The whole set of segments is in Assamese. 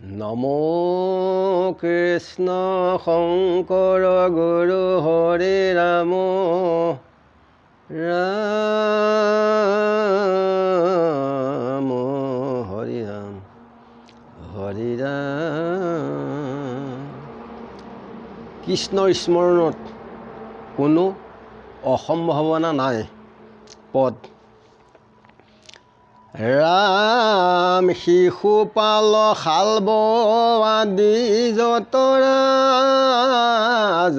নমো কৃষ্ণ শংকৰ গুৰু হৰি ৰাম ৰাম হৰি ৰাম হৰি ৰাম। কৃষ্ণৰ স্মৰণত কোনো অসম্ভাৱনা নাই। পদ ৰাম শিশুপাল শালব আদি যতৰা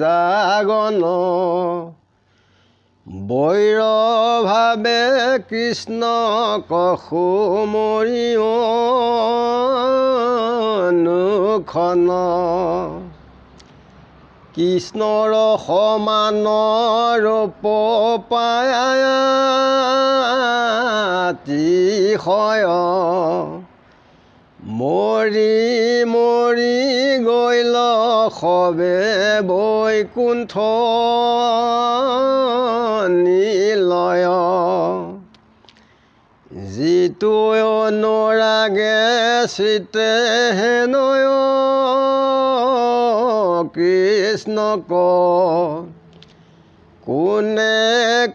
জাগন বৈৰভাৱে কৃষ্ণ কসুমৰি অনুখন কৃষ্ণৰ সমান ৰূপ পায়াতিশয় মৰি মৰি গৈল সবে বৈকুণ্ঠ নিলয় যিটো অনুৰাগে চিতে হেনয় কৃষ্ণক কোনে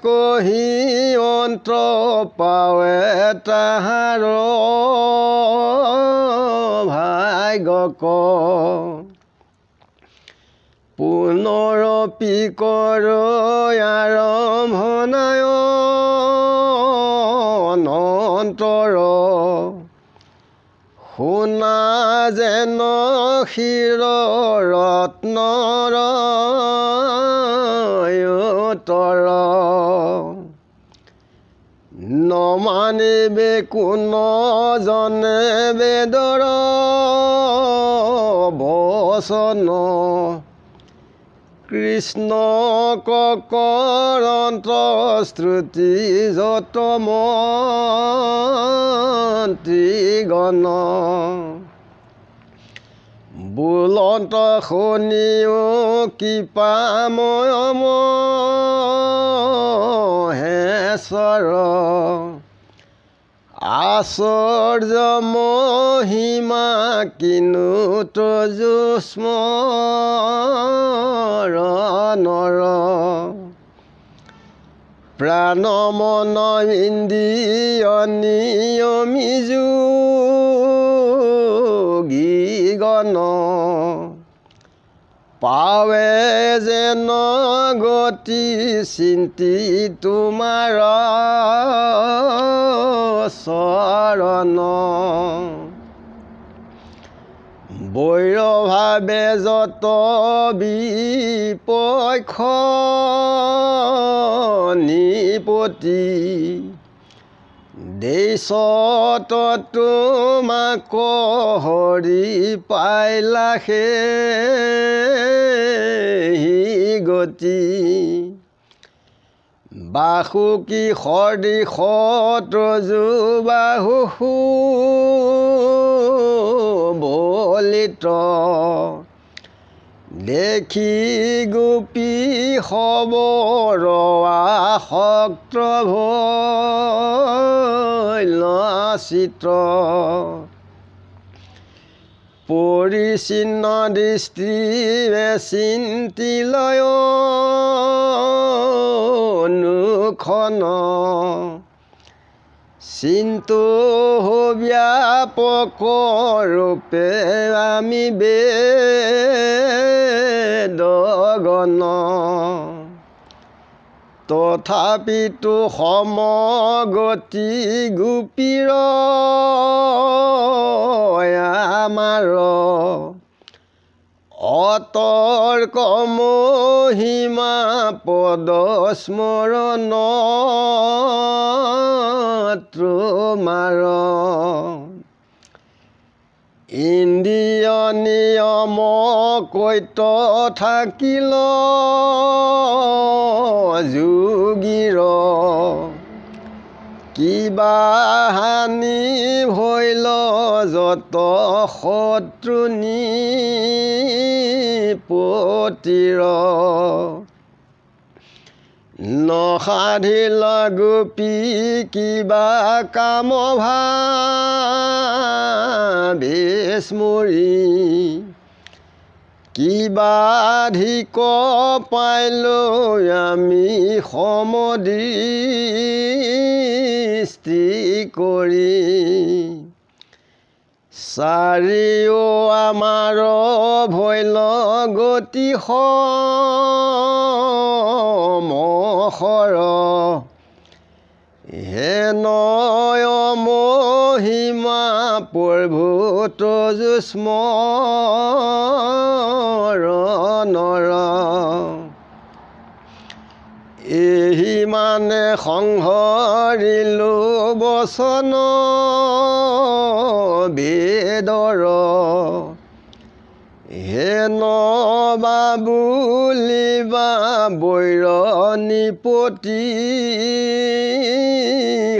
কহি অন্ত পাৱে তাহাৰ ভাগ্যক পুনৰপি কৰ আৰম্ভণায় অনন্তৰ শুনা যেন ক্ষীৰ ৰত্নৰ উত্তৰ নমানিবে কোন জনে বেদৰ বচন কৃষ্ণ কৰন্ত শ্ৰুতি যত মন্ত্ৰীগণ বুলন্ত শুনিও কৃপাময় মহেশ্বৰ আশ্চৰ্য মহিমা কিনো স্মৰণৰ প্ৰাণ মন ইন্দ্ৰিয় নিয়মি যোগীগণ পাৱে যেন গতি চিন্তি তোমাৰ চৰণ বৈৰভাৱে যত বিপক্ষ নিপতি দেশত তোমাক হৰি পাইলা সেই গতি বাসুকী সদৃশত যুবাহু বলিত দেখি গোপী খবৰ আসক্ত ভৈল চিত্ৰ পৰিচ্ছিন্ন দৃষ্টিৰে চিন্তি লয় অনুখন চিন্তু ব্যাপক ৰূপে আমি বেদগণ তথাপিতো সমগতি গোপীৰ আমাৰ অতৰ্ক মহিমা পদ স্মৰণ তোমাৰ ইন্দ্ৰিয় নিয়ম কৈত থাকিল যোগীৰ কিবা হানি ভৈল যত শত্ৰু নিপতিৰ নসাধিল গোপী কিবা কাম ভাবেশমৰি কিবাধিক পাইলৈ আমি সমদৃষ্টি কৰি চাৰিও আমাৰ ভৈল গতি সমসৰ হেনয় মহিমা প্ৰভু তজু স্মৰণৰ এহি মানে সংহৰিলো বচন বেদৰ হেন বাবুলিবা বৈৰ নিপতি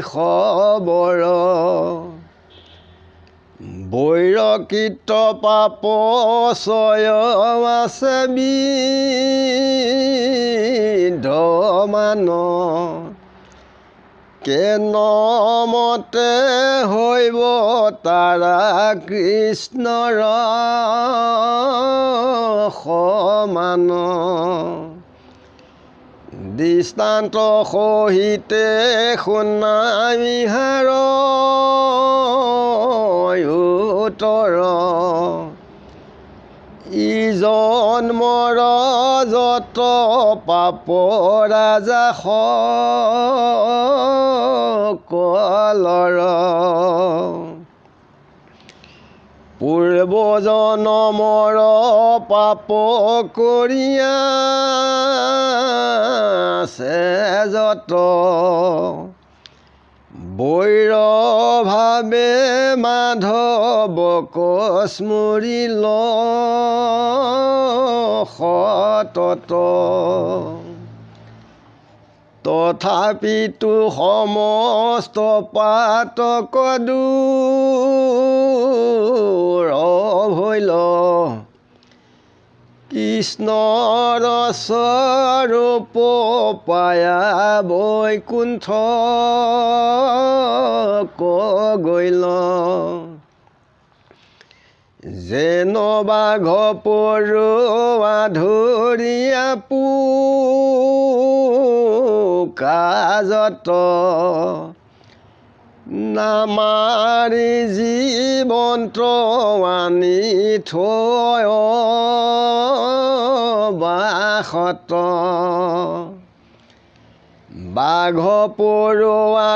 খবৰ বৈৰকৃত পাপ চয় আছে বিধমান কেনমতে হৈব তাৰা কৃষ্ণৰ সমান দৃষ্টান্ত সহিতে শুনামিহাৰ উত্তৰ ইজন্মৰ যত পাপ ৰাজা সকলৰ পূৰ্বজনমৰ পাপ কৰিয়া আছে যত বৈৰ ভাবে মাধৱ কস্মৰিল সতত তথাপিতো সমস্ত পাতক দূৰ হৈল কৃষ্ণৰ স্বৰূপ পায়া বৈকুণ্ঠ গৈল যেন বাঘ পৰুৱা ধৰিয়া কাজত নামাৰি জীৱন্ত আনি থৈ বাসত বাঘ পৰুৱা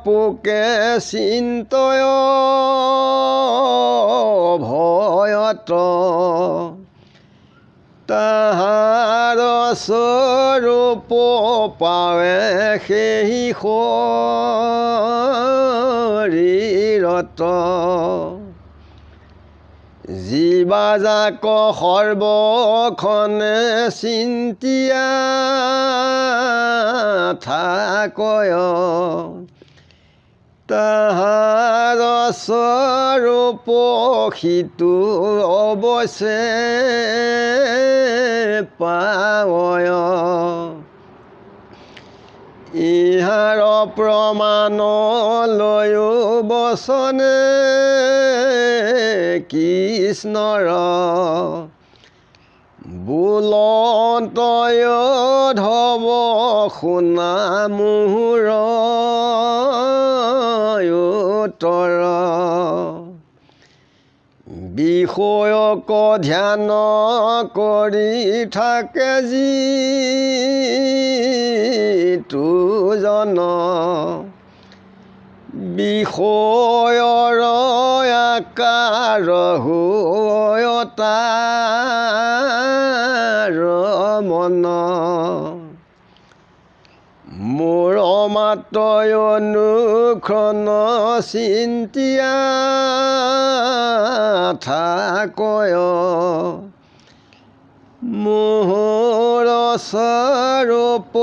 পোকে চিন্তয় ভয়ত তাহাৰ স্বৰূপ পাৱে সেই শৰীৰত জীৱাজাক সৰ্বখনে চিন্তিয়া থাকয় তাহাৰ স্বৰূপ সিটো অৱশ্যে পাৱয় ইহাৰ প্ৰমাণ লৈও বচনে কৃষ্ণৰ বুলন্তয় ধৱ শুনা মোহৰ উত্তৰ বিষয়ক ধ্যান কৰি থাকে যিটো জন বিষয়ৰ আকাৰ তাৰ মন মোৰ মাত্ৰ অনুক্ষণ চিন্তিয়া থাকয় মোহৰ স্বৰূপ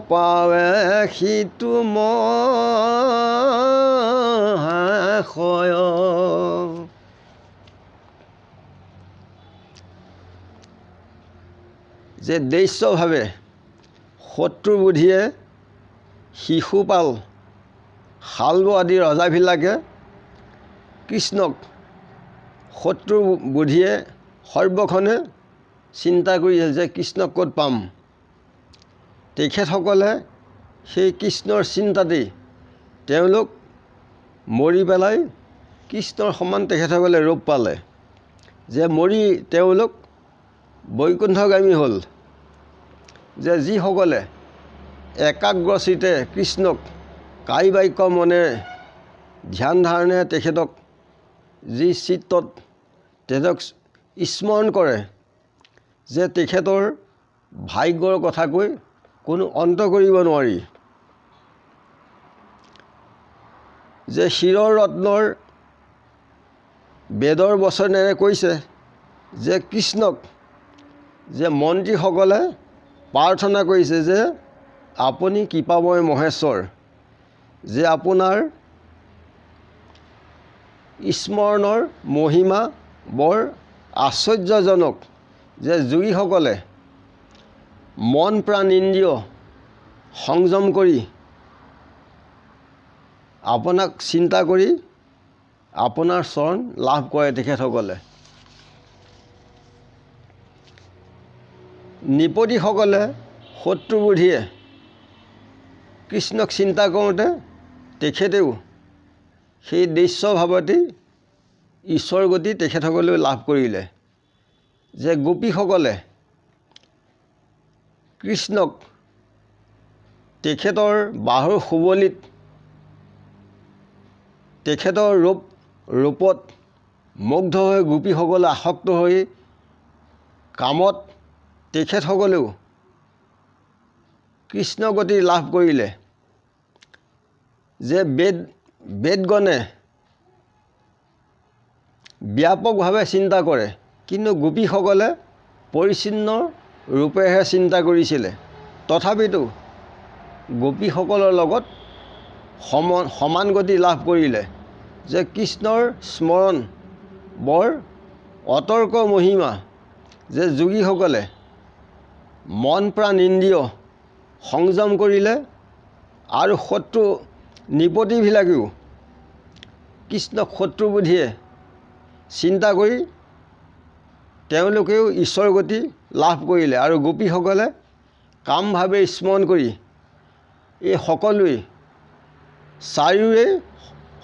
পাৱে সিটো মহাশয় যে দৃশ্যভাৱে শত্ৰু বুদ্ধিয়ে শিশুপাল শালব আদি ৰজাবিলাকে কৃষ্ণক শত্ৰু বুদ্ধিয়ে সৰ্বক্ষণে চিন্তা কৰি আছে যে কৃষ্ণক ক'ত পাম। তেখেতসকলে সেই কৃষ্ণৰ চিন্তাতেই তেওঁলোক মৰি পেলাই কৃষ্ণৰ সমান তেখেতসকলে ৰূপ পালে, যে মৰি তেওঁলোক বৈকুণ্ঠগামী হ'ল। যে যিসকলে একাগ্ৰচিতে কৃষ্ণক কায় বাক্য মনেৰে ধ্যান ধাৰণে তেখেতক যি চিত্তত তেখেতক স্মৰণ কৰে, যে তেখেতৰ ভাগ্যৰ কথা কৈ কোনো অন্ত কৰিব নোৱাৰি। যে শিৰৰ ৰত্নৰ বেদৰ বচনেৰে কৈছে যে কৃষ্ণক যে মন্ত্ৰীসকলে প্ৰাৰ্থনা কৰিছে যে আপুনি কৃপাময় মহেশ্বৰ, যে আপোনাৰ স্মৰণৰ মহিমা বৰ আশ্চৰ্যজনক, যে যোগীসকলে মন প্ৰাণ ইন্দ্ৰিয় সংযম কৰি আপোনাক চিন্তা কৰি আপোনাৰ চৰণ লাভ কৰে। তেখেতসকলে নৃপতিসকলে শত্ৰু বুদ্ধিয়ে কৃষ্ণক চিন্তা কৰোঁতে তেখেতেও সেই দৃশ্যভাৱতেই ঈশ্বৰ গতি তেখেতসকলেও লাভ কৰিলে। যে গোপীসকলে কৃষ্ণক তেখেতৰ বাহুৰ সুৱলিত তেখেতৰ ৰূপত মুগ্ধ হৈ গোপীসকলে আসক্ত হৈ কামত তেখেতসকলেও কৃষ্ণগতি লাভ কৰিলে। যে বেদগণে ব্যাপকভাৱে চিন্তা কৰে, কিন্তু গোপীসকলে পৰিচ্ছিন্ন ৰূপেহে চিন্তা কৰিছিলে। তথাপিতো গোপীসকলৰ লগত সমান গতি লাভ কৰিলে। যে কৃষ্ণৰ স্মৰণ বৰ অতৰ্ক মহিমা, যে যোগীসকলে মন প্ৰাণ ইন্দ্ৰিয় সংযম কৰিলে আৰু শত্ৰু নৃপতিবিলাকেও কৃষ্ণক শত্ৰু বুদ্ধিয়ে চিন্তা কৰি তেওঁলোকেও ঈশ্বৰ গতি লাভ কৰিলে। আৰু গোপীসকলে কামভাৱে স্মৰণ কৰি এই সকলোৱে চাৰিওৰে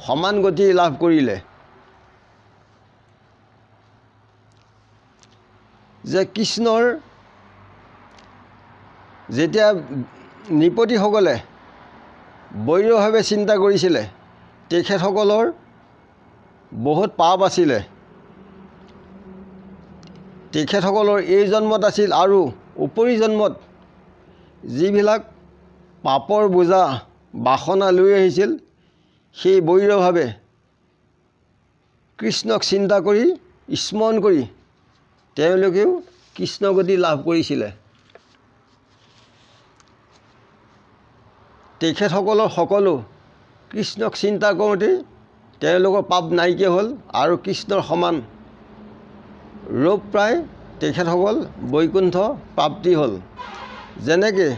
সমান গতি লাভ কৰিলে। যে কৃষ্ণৰ যেতিয়া নৃপতিসকলে বৈৰভাৱে চিন্তা কৰিছিলে, তেখেতসকলৰ বহুত পাপ আছিলে। তেখেতসকলৰ এই জন্মত আছিল আৰু উপৰি জন্মত যিবিলাক পাপৰ বোজা বাসনা লৈ আহিছিল, সেই বৈৰভাৱে কৃষ্ণক চিন্তা কৰি স্মৰণ কৰি তেওঁলোকেও কৃষ্ণগতি লাভ কৰিছিলে। তেখেতসকলৰ সকলো কৃষ্ণক চিন্তা কৰোঁতেই তেওঁলোকৰ পাপ নাইকিয়া হ'ল আৰু কৃষ্ণৰ সমান ৰূপ প্ৰায় তেখেতসকল বৈকুণ্ঠ প্ৰাপ্তি হ'ল। যেনেকৈ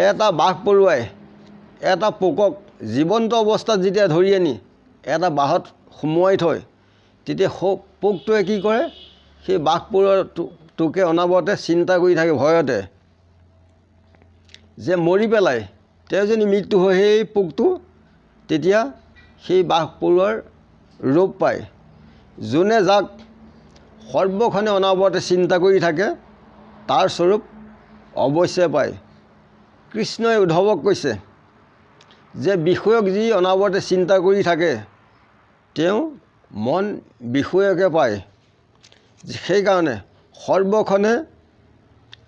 এটা বাঘ পৰুৱাই এটা পোকক জীৱন্ত অৱস্থাত যেতিয়া ধৰি আনি এটা বাঁহত সুমুৱাই থয়, তেতিয়া পোকটোৱে কি কৰে, সেই বাঘ পৰুৱাটোকে অনাবৰতে চিন্তা কৰি থাকে ভয়তে, যে মৰি পেলাই তেওঁ যদি মৃত্যু হয় সেই পোকটো, তেতিয়া সেই বাঘ পৰুৱাৰ ৰূপ পায়। যোনে যাক সৰ্বক্ষণে অনাবৰতে চিন্তা কৰি থাকে তাৰ স্বৰূপ অৱশ্যে পায়। কৃষ্ণই উদ্ধৱক কৈছে যে বিষয়ক যি অনাবৰতে চিন্তা কৰি থাকে তেওঁ মন বিষয়কে পায়। সেইকাৰণে সৰ্বক্ষণে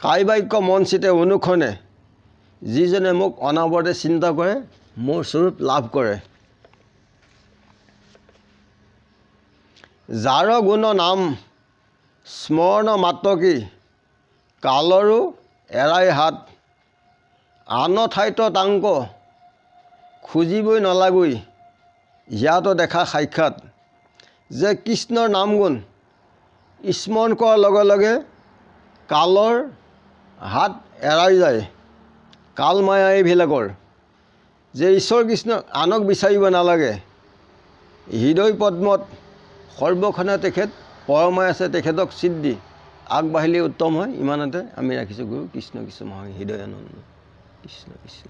কায় বাক্য মন চিতে অনুক্ষণে যিজনে মোক অনাবৰতে চিন্তা কৰে মোৰ স্বৰূপ লাভ কৰে। যাৰ গুণ নাম স্মৰণ মাত্ৰকি কালৰো এৰাই হাত, আন ঠাইত তাংক খুজিবই নালাগৈ ইয়াত দেখা সাক্ষাৎ। যে কৃষ্ণৰ নাম গুণ স্মৰণ কৰাৰ লগে লগে কালৰ হাত এৰাই যায় কালমায়া এইবিলাকৰ যে ঈশ্বৰ কৃষ্ণ আনক বিচাৰিব নালাগে, হৃদয় পদ্মত সৰ্বক্ষণে তেখেত পৰমাই আছে, তেখেতক চিত দি আগবাঢ়িলে উত্তম হয়। ইমানতে আমি ৰাখিছোঁ। গুৰু কৃষ্ণ কৃষ্ণ মহান হৃদয়ানন্দ। কৃষ্ণ কৃষ্ণ।